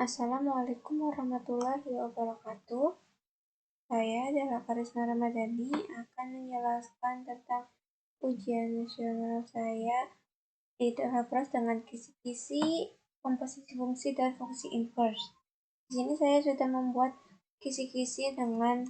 Assalamualaikum warahmatullahi wabarakatuh. Saya adalah Karisma Ramadhani akan menjelaskan tentang ujian nasional saya di Hapras dengan kisi-kisi komposisi fungsi dan fungsi inverse. Di sini saya sudah membuat kisi-kisi dengan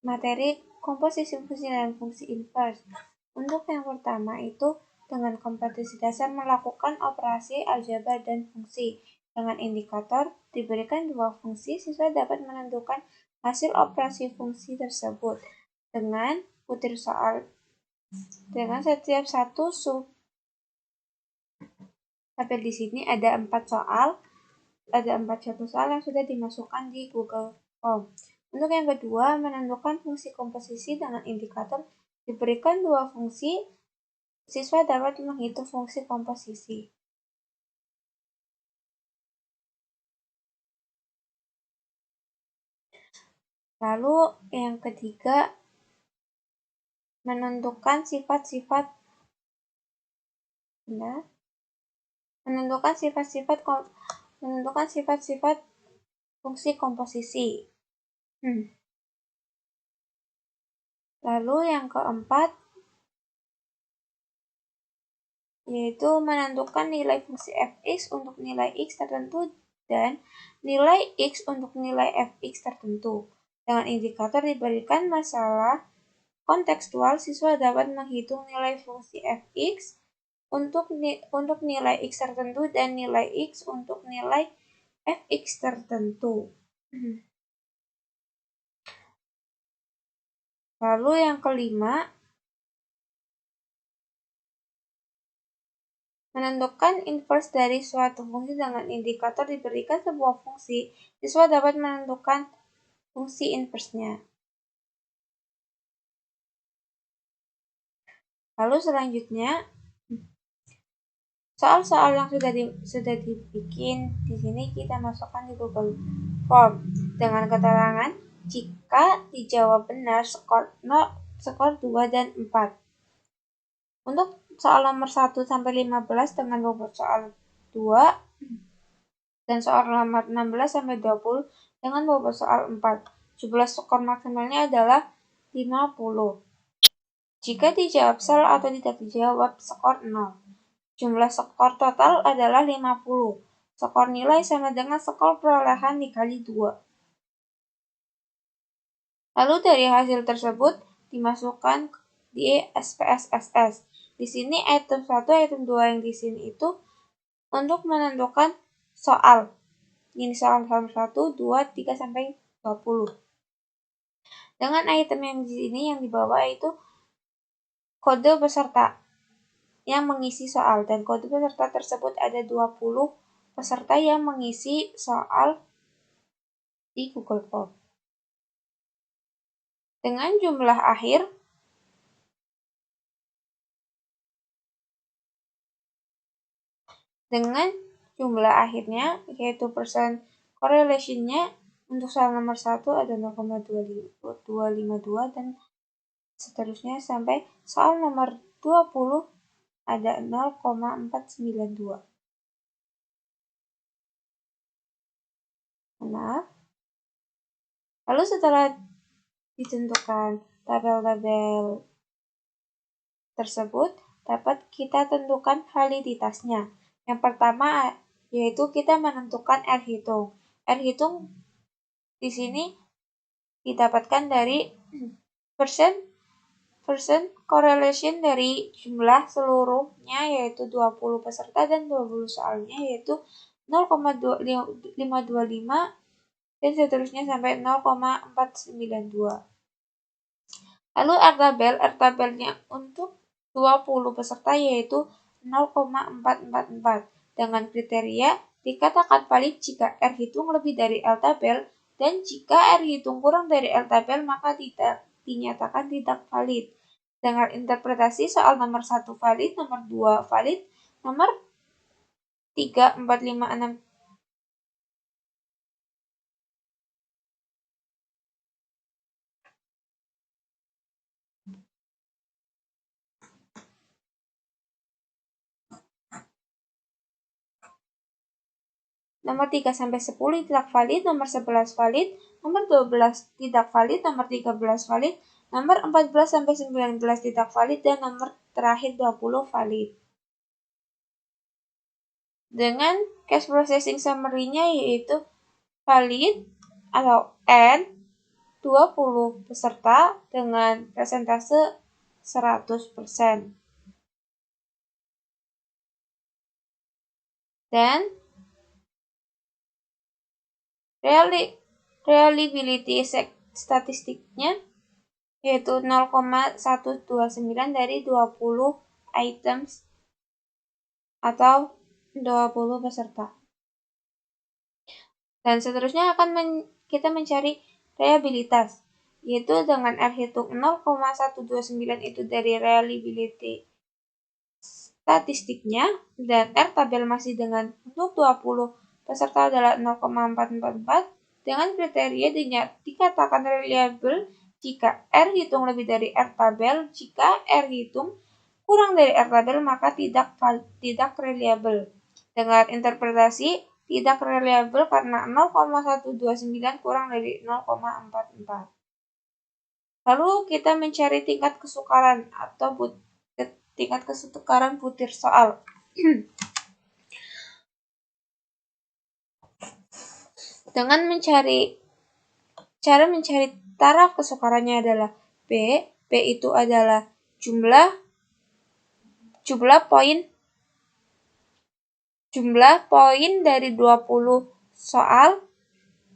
materi komposisi fungsi dan fungsi inverse. Untuk yang pertama itu dengan kompetensi dasar melakukan operasi aljabar dan fungsi. Dengan indikator diberikan dua fungsi, siswa dapat menentukan hasil operasi fungsi tersebut dengan butir soal dengan setiap satu sub. Sampai di sini ada 4 soal, ada 4 soal yang sudah dimasukkan di Google Form. Untuk yang kedua, menentukan fungsi komposisi dengan indikator diberikan dua fungsi, siswa dapat menghitung fungsi komposisi. Lalu yang ketiga, menentukan sifat-sifat fungsi komposisi. Lalu yang keempat, yaitu menentukan nilai fungsi fx untuk nilai x tertentu dan nilai x untuk nilai fx tertentu. Dengan indikator diberikan masalah kontekstual, siswa dapat menghitung nilai fungsi fx untuk nilai x tertentu dan nilai x untuk nilai fx tertentu. Lalu yang kelima, menentukan inverse dari suatu fungsi dengan indikator diberikan sebuah fungsi, siswa dapat menentukan fungsi inverse-nya. Lalu selanjutnya, soal-soal yang sudah dibikin di sini kita masukkan di Google Form dengan keterangan jika dijawab benar skor 2 dan 4. Untuk soal nomor 1 sampai 15 dengan bobot soal 2 dan soal nomor 16 sampai 20 dengan bobot soal 4. Jumlah skor maksimalnya adalah 50. Jika dijawab salah atau tidak dijawab, skor 0. Jumlah skor total adalah 50. Skor nilai sama dengan skor perolehan dikali 2. Lalu dari hasil tersebut dimasukkan di SPSS. Di sini item 1, item 2 yang di sini itu untuk menentukan soal. Ini soal 1, 2, 3 sampai 20. Dengan item yang di sini yang di bawah itu kode peserta yang mengisi soal, dan kode peserta tersebut ada 20 peserta yang mengisi soal di Google Form. Dengan jumlah akhirnya yaitu percent correlation-nya untuk soal nomor 1 ada 0,252 dan seterusnya sampai soal nomor 20 ada 0,492. Lalu setelah ditentukan tabel-tabel tersebut, dapat kita tentukan validitasnya. Yang pertama yaitu kita menentukan R hitung. R hitung di sini didapatkan dari percent correlation dari jumlah seluruhnya yaitu 20 peserta dan 20 soalnya yaitu 0,525 dan seterusnya sampai 0,492. Lalu R tabelnya untuk 20 peserta yaitu 0,444 dengan kriteria dikatakan valid jika R hitung lebih dari L tabel dan jika R hitung kurang dari L tabel maka tidak dinyatakan tidak valid. Dengan interpretasi soal nomor 1 valid, nomor 2 valid, nomor 3, 4, 5, 6, nomor 3 sampai 10 tidak valid, nomor 11 valid, nomor 12 tidak valid, nomor 13 valid, nomor 14 sampai 19 tidak valid, dan nomor terakhir 20 valid. Dengan case processing summary-nya yaitu valid atau N 20 peserta dengan persentase 100%. Dan reliability statistiknya yaitu 0,129 dari 20 items atau 20 peserta. Dan seterusnya kita mencari reliabilitas, yaitu dengan R hitung 0,129 itu dari reliability statistiknya, dan R tabel masih dengan untuk 20 peserta adalah 0,444 dengan kriteria dikatakan reliable jika R hitung lebih dari R tabel. Jika R hitung kurang dari R tabel maka tidak reliable. Dengan interpretasi tidak reliable karena 0,129 kurang dari 0,44. Lalu kita mencari tingkat kesukaran atau tingkat kesukaran butir soal. Dengan cara mencari taraf kesukarannya adalah P itu adalah jumlah poin dari 20 soal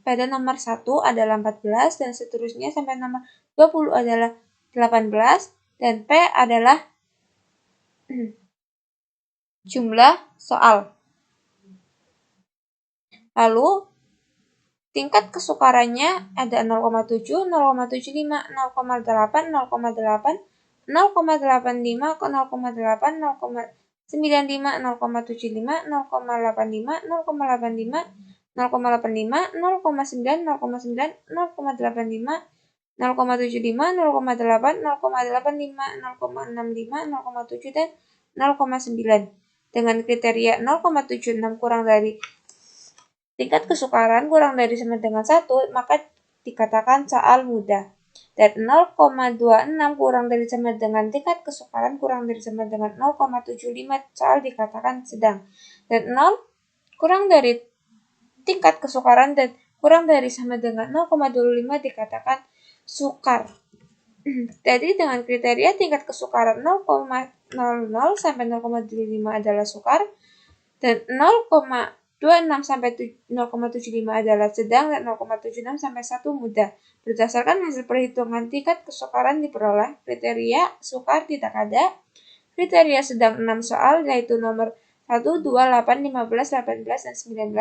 pada nomor 1 adalah 14 dan seterusnya sampai nomor 20 adalah 18 dan P adalah jumlah soal. Lalu tingkat kesukarannya ada 0,7, 0,75, 0,8, 0,8, 0,85, 0,8, 0,95, 0,75, 0,75, 0,85, 0,85, 0,9, 0,9, 0,85, 0,75, 0,75, 0,75, 0,75, 0,65, 0,65, 0,65, 0,65, 0,65, 0,65, 0,65, 0,65, 0,65, 0,65, 0,7 dan 0,9 dengan kriteria 0,76 kurang dari tingkat kesukaran kurang dari sama dengan 1, maka dikatakan soal mudah. Dan 0,26 kurang dari sama dengan tingkat kesukaran kurang dari sama dengan 0,75 soal dikatakan sedang. Dan 0 kurang dari tingkat kesukaran dan kurang dari sama dengan 0,25 dikatakan sukar. Jadi dengan kriteria tingkat kesukaran 0,00 sampai 0,25 adalah sukar dan 0,26 sampai 0,75 adalah sedang dan 0,76 sampai 1 mudah. Berdasarkan hasil perhitungan tingkat kesukaran diperoleh, kriteria sukar tidak ada, kriteria sedang 6 soal yaitu nomor 1, 2, 8, 15, 18, dan 19.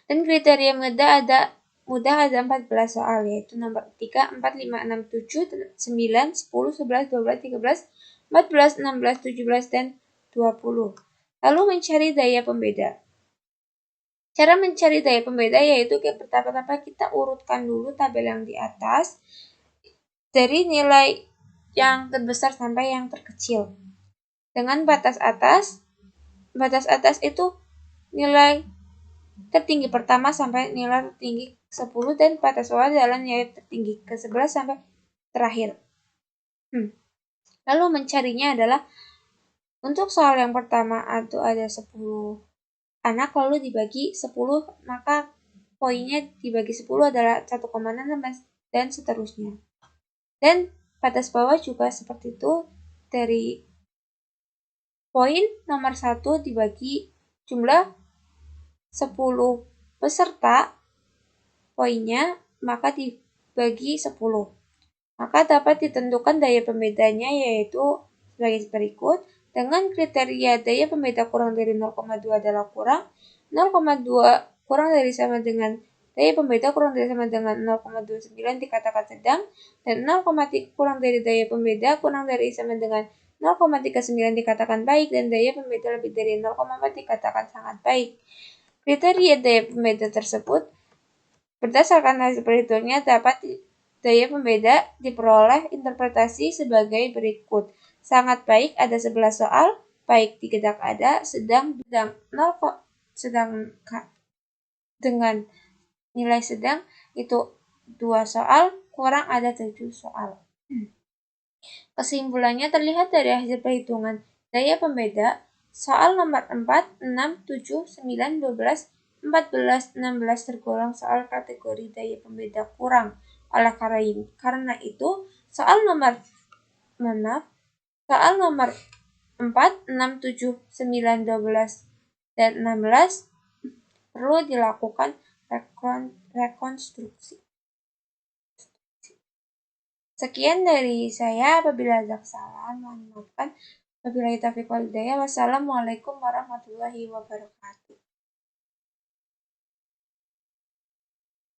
Dan kriteria mudah ada 14 soal yaitu nomor 3, 4, 5, 6, 7, 9, 10, 11, 12, 13, 14, 16, 17, dan 20. Lalu mencari daya pembeda. Cara mencari daya pembeda yaitu pertama-tama kita urutkan dulu tabel yang di atas dari nilai yang terbesar sampai yang terkecil. Dengan batas atas itu nilai tertinggi pertama sampai nilai tertinggi 10 dan batas bawah adalah nilai tertinggi ke-11 sampai terakhir. Lalu mencarinya adalah untuk soal yang pertama itu ada 10 anak lalu dibagi 10 maka poinnya dibagi 10 adalah 1,6 dan seterusnya. Dan batas bawah juga seperti itu dari poin nomor 1 dibagi jumlah 10 peserta poinnya maka dibagi 10. Maka dapat ditentukan daya pembedanya yaitu sebagai berikut. Dengan kriteria daya pembeda kurang dari 0,2 adalah kurang, 0,2 kurang dari sama dengan daya pembeda kurang dari sama dengan 0,29 dikatakan sedang, dan 0,3 kurang dari daya pembeda kurang dari sama dengan 0,39 dikatakan baik, dan daya pembeda lebih dari 0,4 dikatakan sangat baik. Kriteria daya pembeda tersebut berdasarkan hasil perhitungannya dapat daya pembeda diperoleh interpretasi sebagai berikut. Sangat baik ada 11 soal, baik tidak ada, sedang 0, dengan nilai sedang itu 2 soal, kurang ada 7 soal. Kesimpulannya terlihat dari hasil perhitungan daya pembeda, soal nomor 4, 6, 7, 9, 12, 14, 16 tergolong soal kategori daya pembeda kurang. Oleh karena itu, soal nomor 4, 6, 7, 9, 12, dan 16 perlu dilakukan rekonstruksi. Sekian dari saya, apabila ada kesalahan mohon maafkan. Wabillahi taufiq wal hidayah. Wassalamualaikum warahmatullahi wabarakatuh.